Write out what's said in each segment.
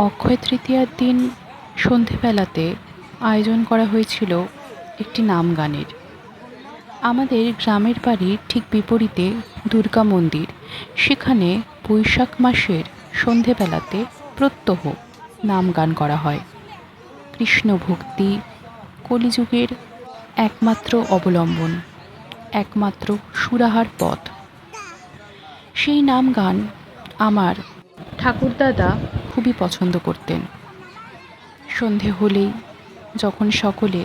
অক্ষয় তৃতীয়ার দিন সন্ধেবেলাতে আয়োজন করা হয়েছিল একটি নাম গানের। আমাদের গ্রামের বাড়ির ঠিক বিপরীতে দুর্গা মন্দির, সেখানে বৈশাখ মাসের সন্ধেবেলাতে প্রত্যহ নাম গান করা হয়। কৃষ্ণ ভক্তি কলিযুগের একমাত্র অবলম্বন, একমাত্র সুরাহার পথ। সেই নাম গান আমার ঠাকুরদাদা খুবই পছন্দ করতেন। সন্ধে হলেই যখন সকলে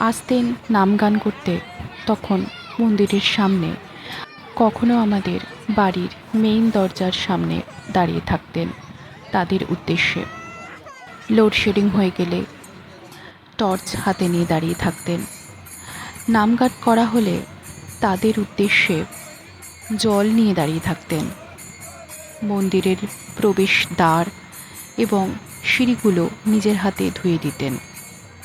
আসতেন নাম গান করতে, তখন মন্দিরের সামনে, কখনো আমাদের বাড়ির মেইন দরজার সামনে দাঁড়িয়ে থাকতেন তাদের উদ্দেশ্যে। লোডশেডিং হয়ে গেলে টর্চ হাতে নিয়ে দাঁড়িয়ে থাকতেন। নাম গান করা হলে তাদের উদ্দেশ্যে জল নিয়ে দাঁড়িয়ে থাকতেন। মন্দিরের প্রবেশ দ্বার এবং সিঁড়িগুলো নিজের হাতে ধুয়ে দিতেন।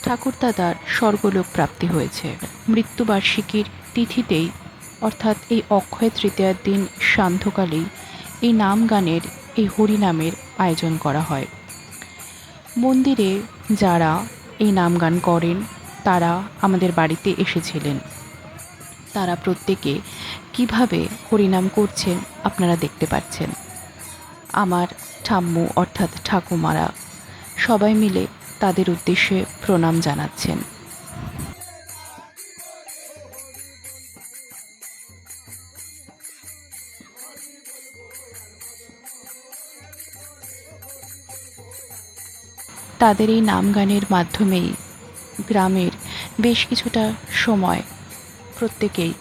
ঠাকুরদাদার স্বর্গলোক প্রাপ্তি হয়েছে। মৃত্যুবার্ষিকীর তিথিতেই, অর্থাৎ এই অক্ষয় তৃতীয়ার দিন সান্ধ্যকালেই এই নাম গানের, এই হরিনামের আয়োজন করা হয়। মন্দিরে যারা এই নাম গান করেন তারা আমাদের বাড়িতে এসেছিলেন। তারা প্রত্যেকে কিভাবে হরিনাম করছেন আপনারা দেখতে পাচ্ছেন। আমার ঠাম্মু অর্থাৎ ঠাকুমারা সবাই মিলে তাদের উদ্দেশ্যে প্রণাম জানাচ্ছেন। তাদের এই নাম গানের মাধ্যমেই গ্রামের বেশ কিছুটা সময় প্রত্যেকেই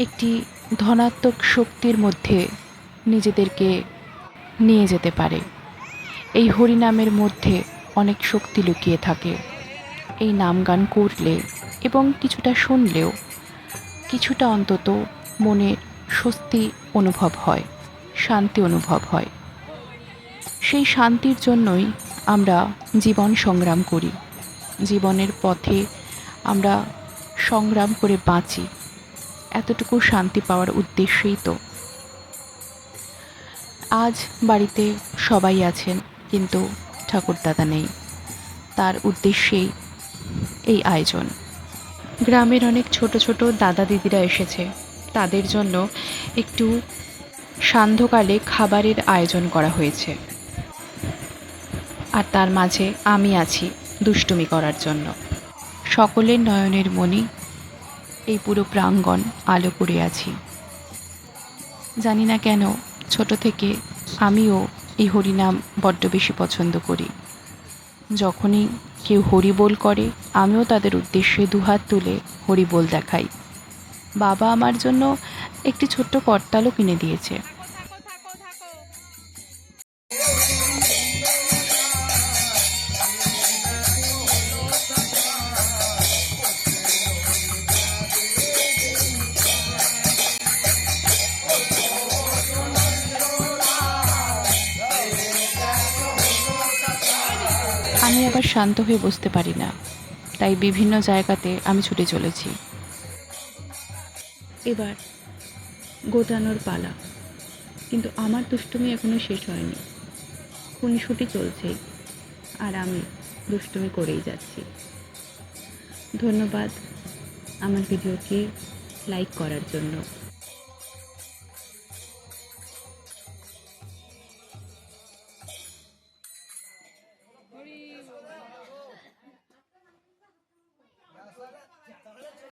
একটি ধনাত্মক শক্তির মধ্যে নিজেদেরকে নিয়ে যেতে পারে। এই হরিনামের মধ্যে অনেক শক্তি লুকিয়ে থাকে। এই নাম গান করলে এবং কিছুটা শুনলেও কিছুটা অন্তত মনে স্বস্তি অনুভব হয়, শান্তি অনুভব হয়। সেই শান্তির জন্যই আমরা জীবন সংগ্রাম করি। জীবনের পথে আমরা সংগ্রাম করে বাঁচি, এতটুকু শান্তি পাওয়ার উদ্দেশ্যেই তো। আজ বাড়িতে সবাই আছেন, কিন্তু ঠাকুরদাদা নেই। তার উদ্দেশ্যেই এই আয়োজন। গ্রামের অনেক ছোট ছোট দাদা দিদিরা এসেছে। তাদের জন্য একটু সান্ধ্যকালে খাবারের আয়োজন করা হয়েছে। আর তার মাঝে আমি আছি দুষ্টুমি করার জন্য। সকলের নয়নের মণি এই পুরো প্রাঙ্গণ আলো করে আছি। জানি না কেন ছোট থেকে আমিও এই হরিনাম বড্ড বেশি পছন্দ করি। যখনই কেউ হরিবোল করে, আমিও তাদের উদ্দেশ্যে দুহাত তুলে হরিবোল দেখাই। বাবা আমার জন্য একটি ছোট্ট করতালও কিনে দিয়েছে। আমি আবার শান্ত হয়ে বসতে পারি না, তাই বিভিন্ন জায়গাতে আমি ছুটে চলেছি। এবার গোটানোর পালা, কিন্তু আমার দুষ্টুমি এখনো শেষ হয়নি। খুনসুটি চলছেই, আর আমি দুষ্টুমি করেই যাচ্ছি। ধন্যবাদ আমার ভিডিওকে লাইক করার জন্য।